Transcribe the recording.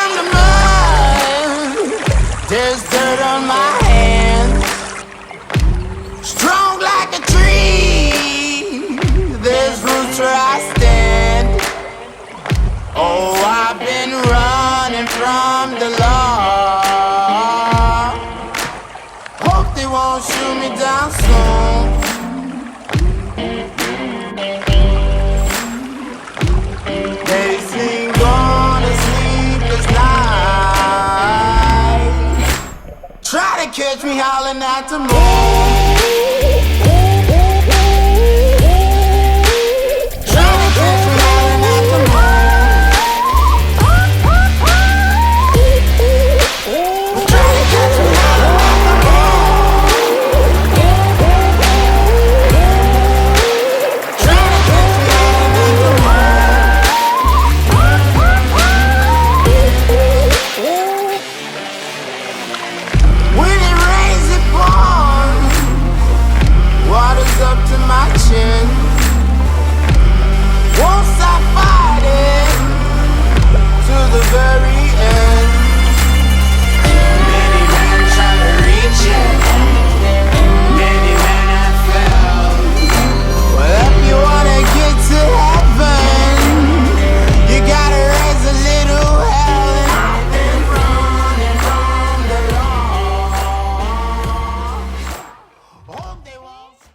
from the mud. There's dirt on my hands. Strong like a tree. There's roots where I stand. Oh, I've been running from the law. Hope they won't shoot me down soon. They sing on a sleepless night. Try to catch me howling at the moon.